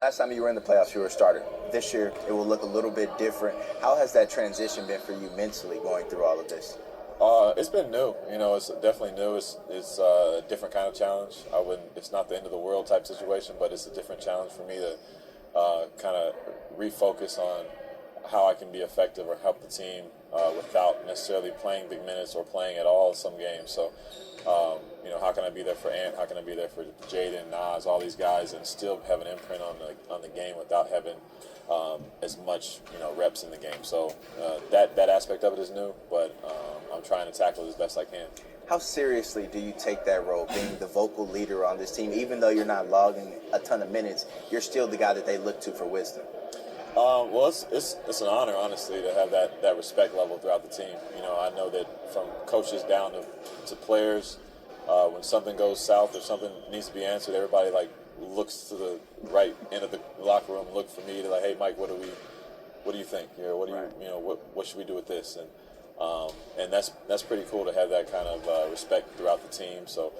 Last time you were in the playoffs, you were a starter. This year, it will look a little bit different. How has that transition been for you mentally going through all of this? It's been new. It's definitely new. It's a different kind of challenge. I wouldn't. It's not the end of the world type situation, but it's a different challenge for me to kind of refocus on how I can be effective or help the team without necessarily playing big minutes or playing at all in some games. So, how can I be there for Ant? How can I be there for Jaden, Nas, all these guys, and still have an imprint on the game without having as much reps in the game? So that aspect of it is new, but I'm trying to tackle it as best I can. How seriously do you take that role, being the vocal leader on this team? Even though you're not logging a ton of minutes, you're still the guy that they look to for wisdom. Well, it's an honor, honestly, to have that respect level throughout the team. I know that from coaches down to players, when something goes south or something needs to be answered, everybody looks to the right end of the locker room, look for me to hey Mike, what do you think? What should we do with this? And that's pretty cool to have that kind of respect throughout the team. So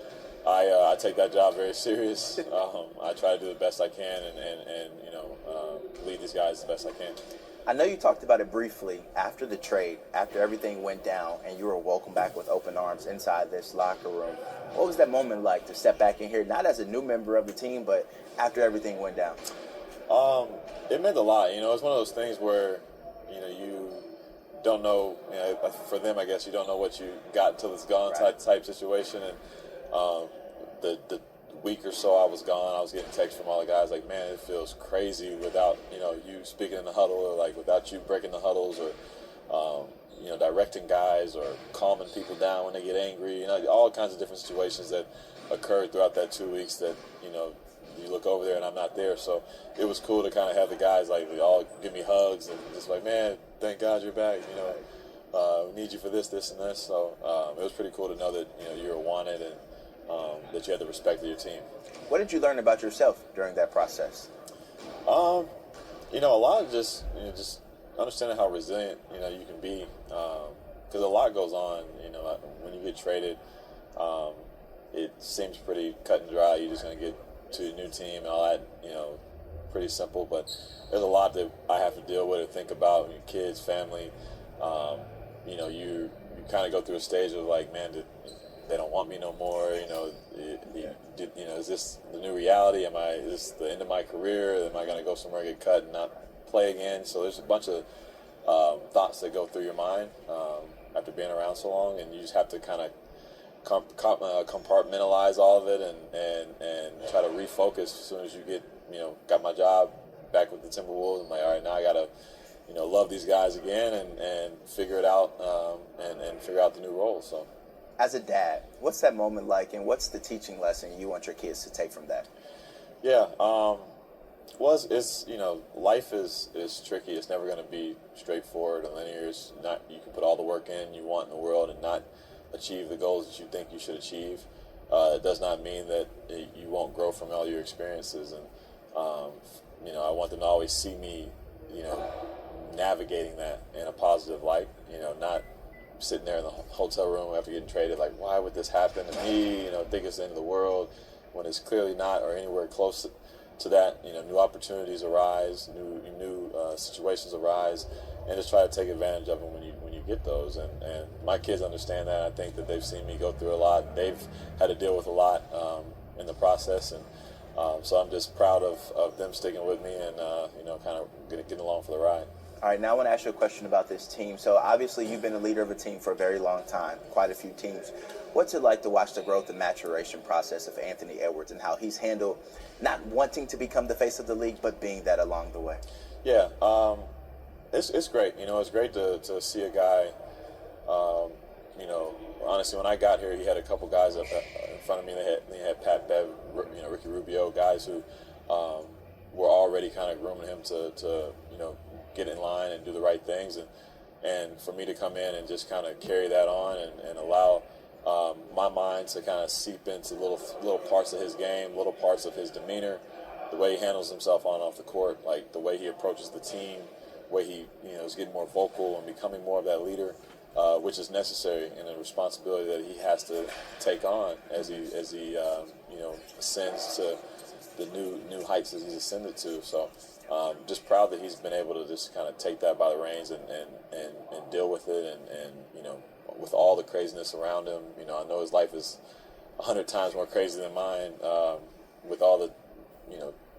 I take that job very serious. I try to do the best I can and lead these guys the best I can. I know you talked about it briefly after the trade, after everything went down, and you were welcomed back with open arms inside this locker room. What was that moment like to step back in here, not as a new member of the team, but after everything went down? It meant a lot. It's one of those things where you don't know. For them, I guess you don't know what you got until it's gone. Right. Type situation. And the week or so I was gone, I was getting texts from all the guys like, man, it feels crazy without you speaking in the huddle, or without you breaking the huddles, or directing guys or calming people down when they get angry. All kinds of different situations that occurred throughout that 2 weeks that you look over there and I'm not there. So it was cool to kind of have the guys they all give me hugs and just man, thank God you're back. We need you for this, and this. So it was pretty cool to know that you were wanted and that you had the respect of your team. What did you learn about yourself during that process? A lot of just understanding how resilient you can be, because a lot goes on. When you get traded, it seems pretty cut and dry. You're just going to get to a new team and all that. Pretty simple, but there's a lot that I have to deal with or think about. Your kids, family. You kind of go through a stage of man, they don't want me no more. Is this the new reality? Is this the end of my career? Am I going to go somewhere and get cut and not play again? So there's a bunch of thoughts that go through your mind after being around so long, and you just have to kind of compartmentalize all of it and try to refocus as soon as you got my job back with the Timberwolves. I'm all right, now I got to love these guys again and figure it out and figure out the new role. So. As a dad, what's that moment like, and what's the teaching lesson you want your kids to take from that? Yeah, it's life is tricky. It's never going to be straightforward and linear. It's not. You can put all the work in you want in the world and not achieve the goals that you think you should achieve. It does not mean that you won't grow from all your experiences, and I want them to always see me, navigating that in a positive light. Not sitting there in the hotel room after getting traded, why would this happen to me? Think it's the end of the world, when it's clearly not, or anywhere close to that. New opportunities arise, new situations arise, and just try to take advantage of them when you get those. And my kids understand that. I think that they've seen me go through a lot. They've had to deal with a lot in the process, and so I'm just proud of them sticking with me and kind of getting along for the ride. All right, now I want to ask you a question about this team. So obviously you've been a leader of a team for a very long time, quite a few teams. What's it like to watch the growth and maturation process of Anthony Edwards and how he's handled not wanting to become the face of the league, but being that along the way? Yeah, it's great. It's great to see a guy. Honestly, when I got here, he had a couple guys up in front of me. They had Pat Bev, Ricky Rubio, guys who were already kind of grooming him to get in line and do the right things, and for me to come in and just kind of carry that on and allow my mind to kind of seep into little parts of his game, little parts of his demeanor, the way he handles himself on and off the court, the way he approaches the team, the way he is getting more vocal and becoming more of that leader, which is necessary and a responsibility that he has to take on as he ascends the new heights that he's ascended to. So just proud that he's been able to just kind of take that by the reins and deal with it, and with all the craziness around him. I know his life is 100 times more crazy than mine, with all the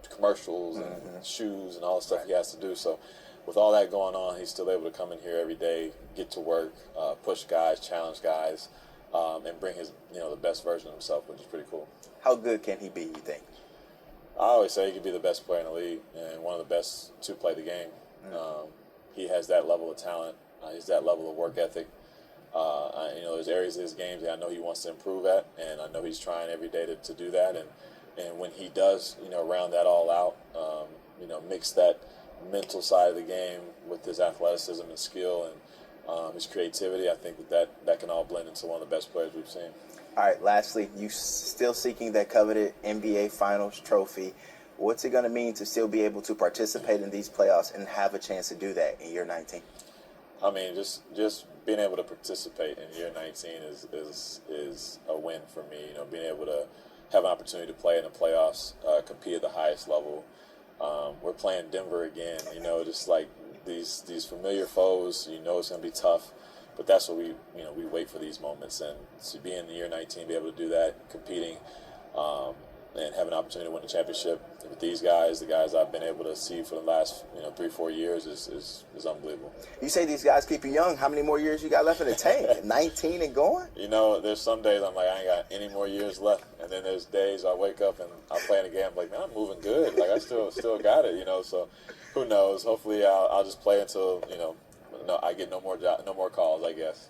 commercials and shoes and all the stuff he has to do. So with all that going on, he's still able to come in here every day, get to work, push guys, challenge guys, and bring his the best version of himself, which is pretty cool. How good can he be, you think? I always say he could be the best player in the league and one of the best to play the game. He has that level of talent. He has that level of work ethic. There's areas of his game that I know he wants to improve at, and I know he's trying every day to do that. And when he does, round that all out, mix that mental side of the game with his athleticism and skill and his creativity, I think that can all blend into one of the best players we've seen. All right, lastly, you still seeking that coveted NBA Finals trophy. What's it going to mean to still be able to participate in these playoffs and have a chance to do that in year 19? I mean, just being able to participate in year 19 is a win for me. Being able to have an opportunity to play in the playoffs, compete at the highest level. We're playing Denver again. Just like these familiar foes. It's going to be tough, but that's what we wait for these moments. And to be in the year 19, be able to do that, competing, and have an opportunity to win the championship with these guys, the guys I've been able to see for the last 3-4 years is unbelievable. You say these guys keep you young. How many more years you got left in the tank? 19 and going? There's some days I'm like, I ain't got any more years left, and then there's days I wake up and I play in a game. I'm like, man, I'm moving good. Like I still got it. So who knows? Hopefully I'll just play until I get no more calls, I guess.